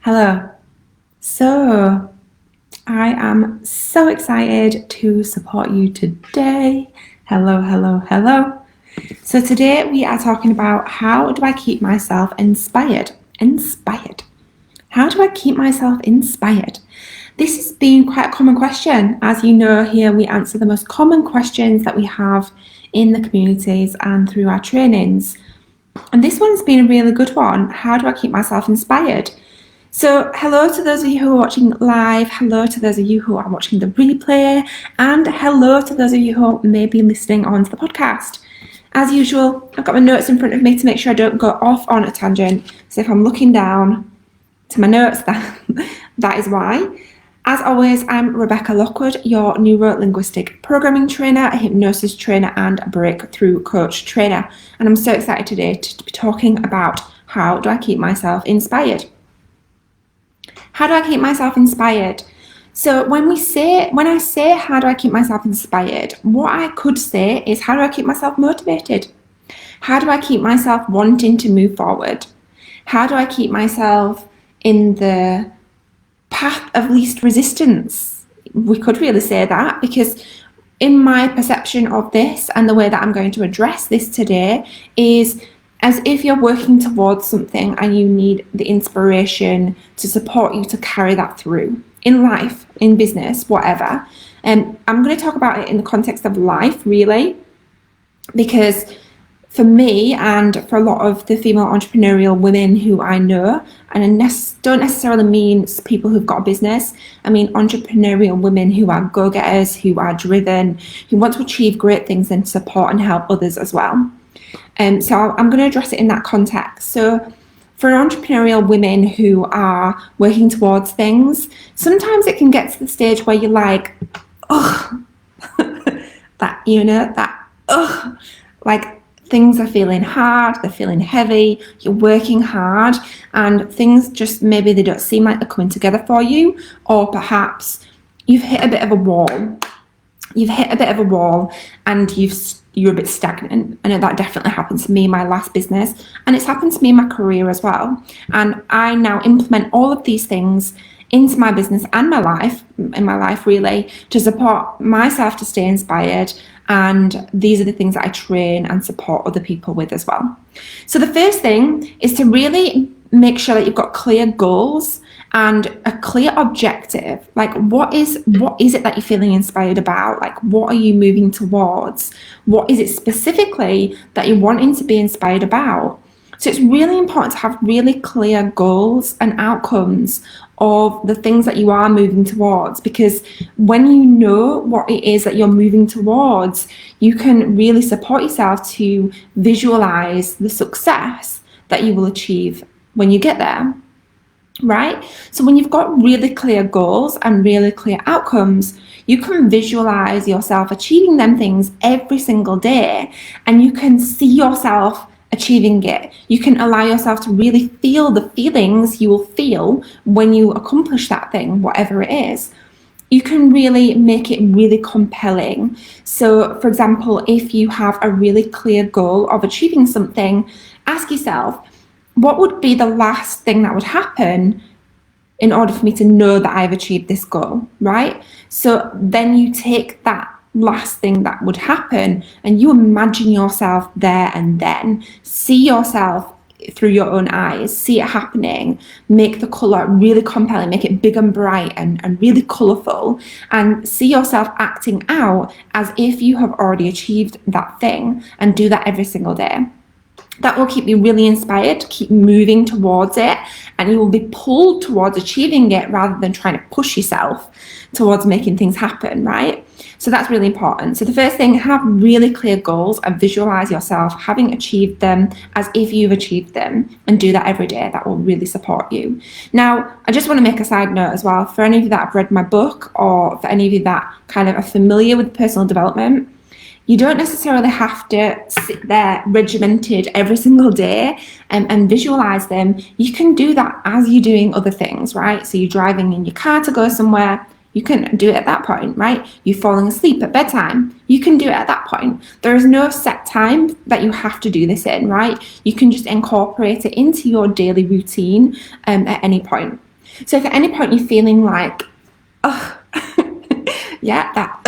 Hello. So, I am so excited to support you today. Hello, hello, hello. So, today we are talking about how do I keep myself inspired? How do I keep myself inspired? This has been quite a common question. As you know, here we answer the most common questions that we have in the communities and through our trainings. And this one's been a really good one. How do I keep myself inspired? So, hello to those of you who are watching live, hello to those of you who are watching the replay, and hello to those of you who may be listening on to the podcast. As usual, I've got my notes in front of me to make sure I don't go off on a tangent. So if I'm looking down to my notes, that is why. As always, I'm Rebecca Lockwood, your neuro-linguistic programming trainer, a hypnosis trainer, and a breakthrough coach trainer. And I'm so excited today to be talking about how do I keep myself inspired. How do I keep myself inspired? So when I say how do I keep myself inspired, what I could say is how do I keep myself motivated? How do I keep myself wanting to move forward? How do I keep myself in the path of least resistance? We could really say that, because in my perception of this and the way that I'm going to address this today is as if you're working towards something and you need the inspiration to support you to carry that through in life, in business, whatever. And I'm going to talk about it in the context of life, really, because for me and for a lot of the female entrepreneurial women who I know, and I don't necessarily mean people who've got a business, I mean entrepreneurial women who are go-getters, who are driven, who want to achieve great things and support and help others as well. So I'm going to address it in that context. So for entrepreneurial women who are working towards things, sometimes it can get to the stage where you're like, like things are feeling hard, they're feeling heavy, you're working hard, and things just maybe they don't seem like they're coming together for you, or perhaps you've hit a bit of a wall. And you're a bit stagnant. I know that definitely happened to me in my last business, and it's happened to me in my career as well. And I now implement all of these things into my business and my life really, to support myself to stay inspired. And these are the things that I train and support other people with as well. So the first thing is to really make sure that you've got clear goals and a clear objective. Like what is it that you're feeling inspired about? Like what are you moving towards? What is it specifically that you're wanting to be inspired about? So it's really important to have really clear goals and outcomes of the things that you are moving towards, because when you know what it is that you're moving towards, you can really support yourself to visualize the success that you will achieve when you get there. Right? So when you've got really clear goals and really clear outcomes, you can visualize yourself achieving them things every single day, and you can see yourself achieving it. You can allow yourself to really feel the feelings you will feel when you accomplish that thing, whatever it is. You can really make it really compelling. So, for example, if you have a really clear goal of achieving something, ask yourself, what would be the last thing that would happen in order for me to know that I've achieved this goal, right? So then you take that last thing that would happen and you imagine yourself there and then. See yourself through your own eyes, see it happening, make the colour really compelling, make it big and bright and really colourful, and see yourself acting out as if you have already achieved that thing, and do that every single day. That will keep you really inspired to keep moving towards it, and you will be pulled towards achieving it rather than trying to push yourself towards making things happen, right? So that's really important. So the first thing, have really clear goals and visualize yourself having achieved them as if you've achieved them, and do that every day. That will really support you. Now, I just want to make a side note as well, for any of you that have read my book, or for any of you that kind of are familiar with personal development, you don't necessarily have to sit there regimented every single day and visualize them. You can do that as you're doing other things, right? So you're driving in your car to go somewhere, you can do it at that point, right? You're falling asleep at bedtime, you can do it at that point. There is no set time that you have to do this in, right? You can just incorporate it into your daily routine at any point. So if at any point you're feeling like, oh, yeah, that,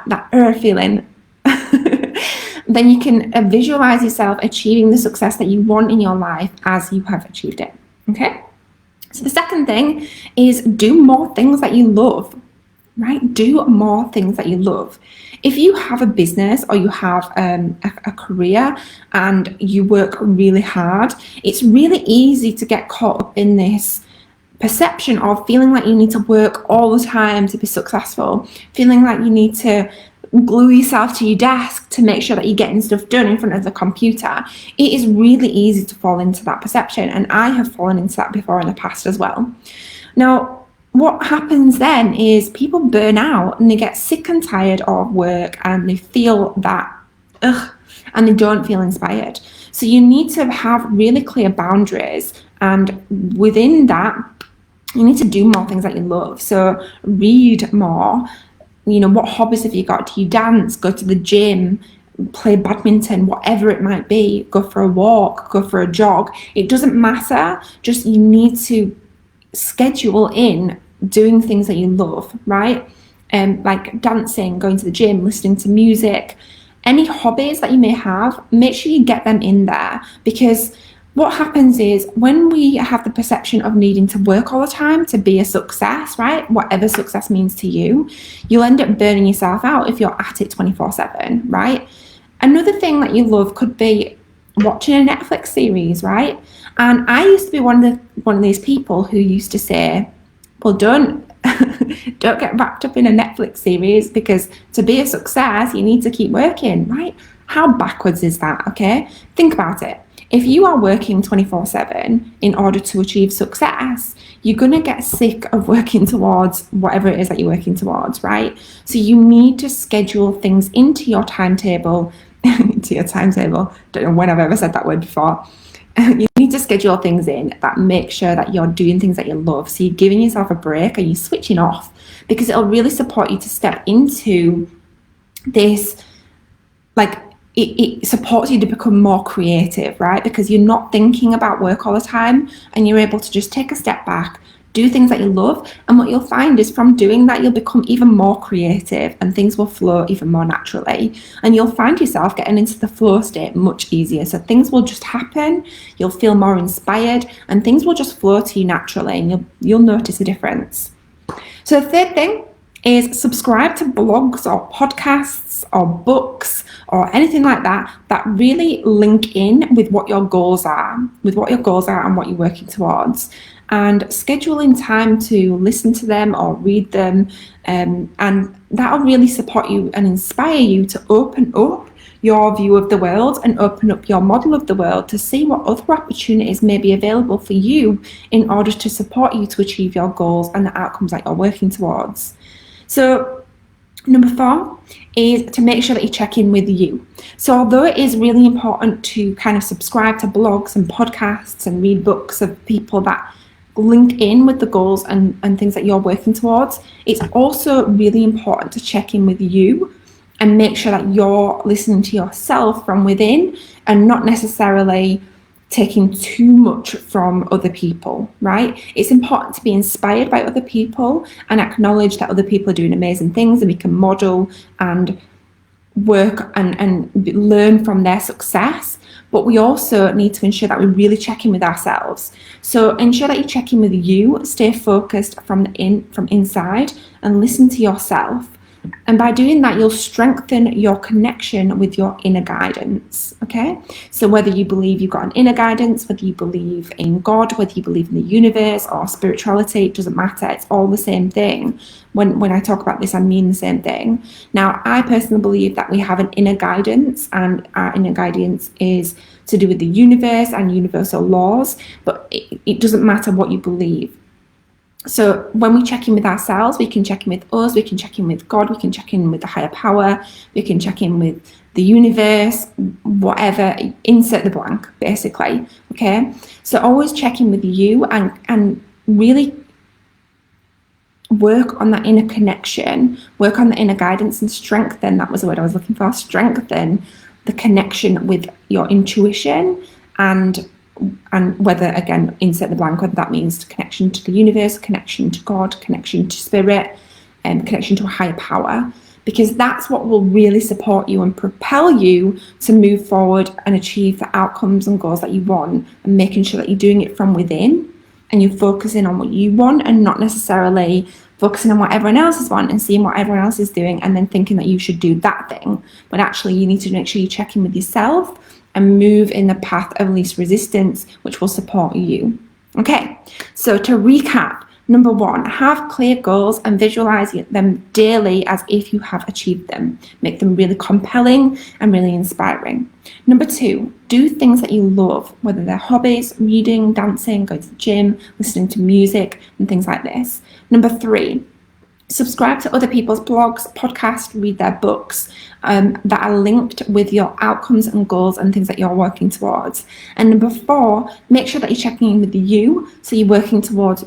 that feeling, then you can visualize yourself achieving the success that you want in your life as you have achieved it. Okay. So the second thing is do more things that you love, right? Do more things that you love. If you have a business or you have a career and you work really hard, it's really easy to get caught up in this perception of feeling like you need to work all the time to be successful, feeling like you need to glue yourself to your desk to make sure that you're getting stuff done in front of the computer. It is really easy to fall into that perception, and I have fallen into that before in the past as well. Now, what happens then is people burn out and they get sick and tired of work and they feel that, and they don't feel inspired. So you need to have really clear boundaries, and within that, you need to do more things that you love. So read more. What hobbies have you got? Do you dance? Go to the gym, play badminton, whatever it might be. Go for a walk, go for a jog. It doesn't matter. Just you need to schedule in doing things that you love, right? Like dancing, going to the gym, listening to music, any hobbies that you may have, make sure you get them in there, because what happens is when we have the perception of needing to work all the time to be a success, right? Whatever success means to you, you'll end up burning yourself out if you're at it 24/7, right? Another thing that you love could be watching a Netflix series, right? And I used to be one of these people who used to say, well, don't get wrapped up in a Netflix series, because to be a success, you need to keep working, right? How backwards is that, okay? Think about it. If you are working 24/7 in order to achieve success, you're going to get sick of working towards whatever it is that you're working towards, right? So you need to schedule things into your timetable, Don't know when I've ever said that word before. You need to schedule things in that make sure that you're doing things that you love. So you're giving yourself a break and you're switching off, because it'll really support you to step into this, it supports you to become more creative, right? Because you're not thinking about work all the time and you're able to just take a step back, do things that you love. And what you'll find is from doing that, you'll become even more creative and things will flow even more naturally. And you'll find yourself getting into the flow state much easier. So things will just happen. You'll feel more inspired and things will just flow to you naturally, and you'll notice a difference. So the third thing is subscribe to blogs or podcasts or books or anything like that really link in with what your goals are, and what you're working towards, and schedule in time to listen to them or read them, and that'll really support you and inspire you to open up your view of the world and open up your model of the world to see what other opportunities may be available for you in order to support you to achieve your goals and the outcomes that you're working towards. So number 4 is to make sure that you check in with you. So although it is really important to kind of subscribe to blogs and podcasts and read books of people that link in with the goals and things that you're working towards, it's also really important to check in with you and make sure that you're listening to yourself from within and not necessarily taking too much from other people, right? It's important to be inspired by other people and acknowledge that other people are doing amazing things, and we can model and work and learn from their success. But we also need to ensure that we really check in with ourselves. So ensure that you check in with you, stay focused from inside, and listen to yourself. And by doing that, you'll strengthen your connection with your inner guidance, okay? So whether you believe you've got an inner guidance, whether you believe in God, whether you believe in the universe or spirituality, it doesn't matter. It's all the same thing. When I talk about this, I mean the same thing. Now, I personally believe that we have an inner guidance, and our inner guidance is to do with the universe and universal laws, but it doesn't matter what you believe. So when we check in with ourselves, we can check in with us, we can check in with God, we can check in with the higher power, we can check in with the universe, whatever, insert the blank, basically, okay? So always check in with you and really work on that inner connection, work on the inner guidance and strengthen, that was the word I was looking for, strengthen the connection with your intuition and and whether, again, insert the blank, whether that means connection to the universe, connection to God, connection to spirit, and connection to a higher power, because that's what will really support you and propel you to move forward and achieve the outcomes and goals that you want, and making sure that you're doing it from within and you're focusing on what you want and not necessarily focusing on what everyone else is want and seeing what everyone else is doing and then thinking that you should do that thing. But actually, you need to make sure you check in with yourself and move in the path of least resistance, which will support you. Okay, so to recap, number 1, have clear goals and visualize them daily as if you have achieved them. Make them really compelling and really inspiring. Number 2, do things that you love, whether they're hobbies, reading, dancing, going to the gym, listening to music, and things like this. Number 3, subscribe to other people's blogs, podcasts, read their books that are linked with your outcomes and goals and things that you're working towards. And number 4, make sure that you're checking in with you, so you're working towards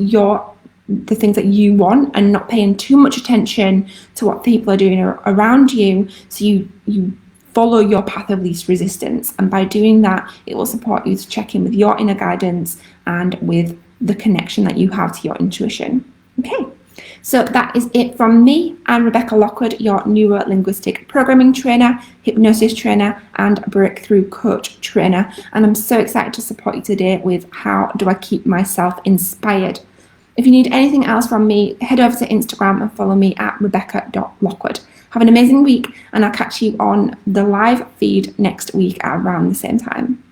the things that you want and not paying too much attention to what people are doing around you, so you follow your path of least resistance. And by doing that, it will support you to check in with your inner guidance and with the connection that you have to your intuition. Okay, so that is it from me. I'm Rebecca Lockwood, your neuro-linguistic programming trainer, hypnosis trainer, and breakthrough coach trainer. And I'm so excited to support you today with how do I keep myself inspired. If you need anything else from me, head over to Instagram and follow me at rebecca.lockwood. Have an amazing week, and I'll catch you on the live feed next week at around the same time.